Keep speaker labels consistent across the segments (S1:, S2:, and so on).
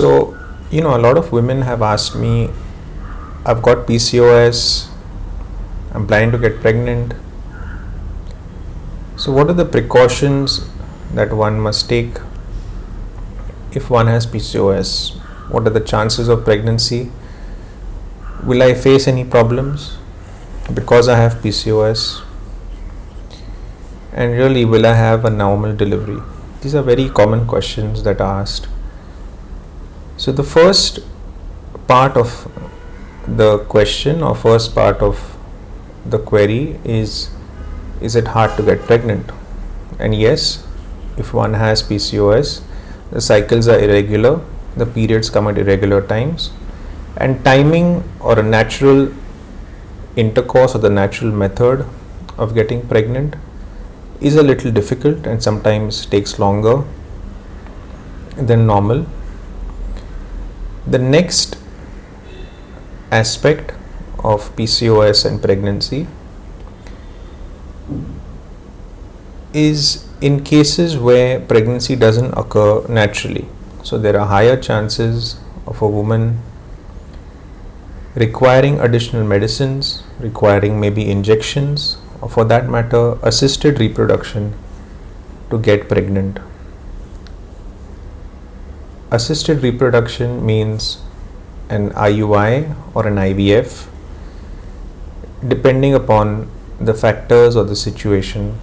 S1: So, a lot of women have asked me, I've got PCOS, I'm planning to get pregnant. So, what are the precautions that one must take if one has PCOS? What are the chances of pregnancy? Will I face any problems because I have PCOS? And really, will I have a normal delivery? These are very common questions that are asked. So, the first part of the question or first part of the query is it hard to get pregnant? And yes, if one has PCOS, the cycles are irregular, the periods come at irregular times, and timing or a natural intercourse or the natural method of getting pregnant is a little difficult and sometimes takes longer than normal. The next aspect of PCOS and pregnancy is in cases where pregnancy doesn't occur naturally. So there are higher chances of a woman requiring additional medicines, requiring maybe injections, or for that matter, assisted reproduction to get pregnant. Assisted reproduction means an IUI or an IVF, depending upon the factors or the situation.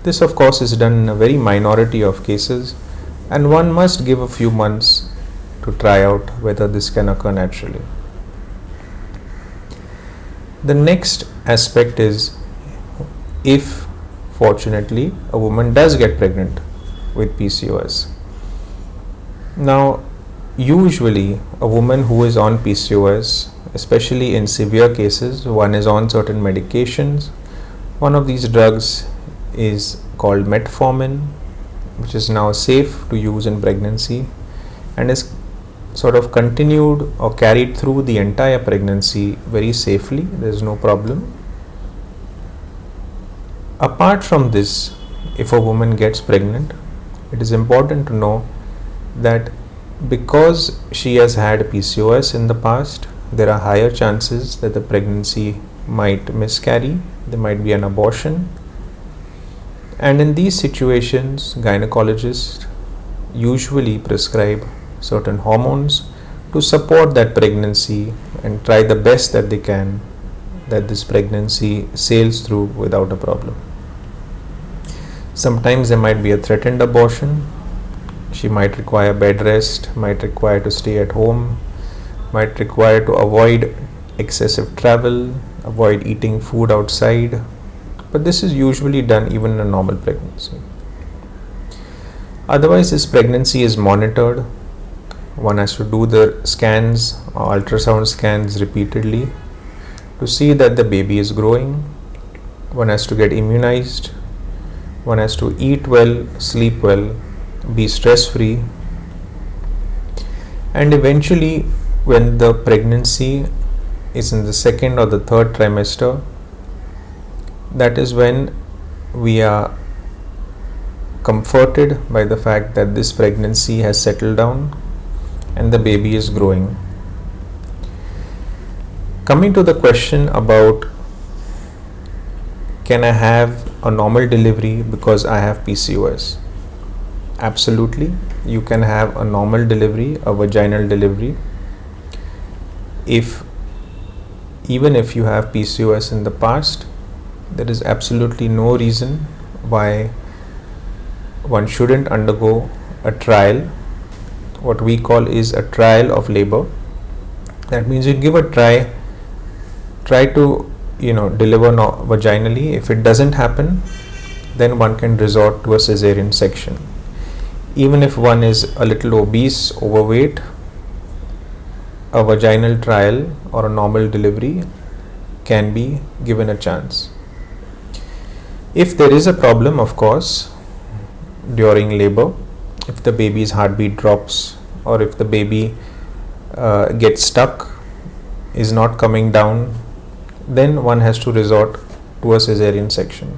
S1: This, of course, is done in a very minority of cases, and one must give a few months to try out whether this can occur naturally. The next aspect is if, fortunately, a woman does get pregnant with PCOS. Now, usually a woman who is on PCOS, especially in severe cases, one is on certain medications. One of these drugs is called metformin, which is now safe to use in pregnancy and is sort of continued or carried through the entire pregnancy very safely. There is no problem. Apart from this, if a woman gets pregnant, it is important to know that because she has had PCOS in the past, there are higher chances that the pregnancy might miscarry, there might be an abortion, and in these situations, gynecologists usually prescribe certain hormones to support that pregnancy and try the best that they can that this pregnancy sails through without a problem. Sometimes there might be a threatened abortion. She might require bed rest, might require to stay at home, might require to avoid excessive travel, avoid eating food outside, but this is usually done even in a normal pregnancy. Otherwise, this pregnancy is monitored. One has to do the scans or ultrasound scans repeatedly to see that the baby is growing. One has to get immunized. One has to eat well, sleep well, be stress free, and eventually when the pregnancy is in the second or the third trimester, that is when we are comforted by the fact that this pregnancy has settled down and the baby is growing. Coming to the question about can I have a normal delivery because I have PCOS? Absolutely, you can have a normal delivery, a vaginal delivery, even if you have PCOS in the past. There is absolutely no reason why one shouldn't undergo a trial. What we call is a trial of labor. That means you give a try to deliver vaginally. If it doesn't happen, then one can resort to a cesarean section. Even if one is a little obese, overweight, a vaginal trial or a normal delivery can be given a chance. If there is a problem, of course, during labor, if the baby's heartbeat drops or if the baby gets stuck, is not coming down, then one has to resort to a cesarean section.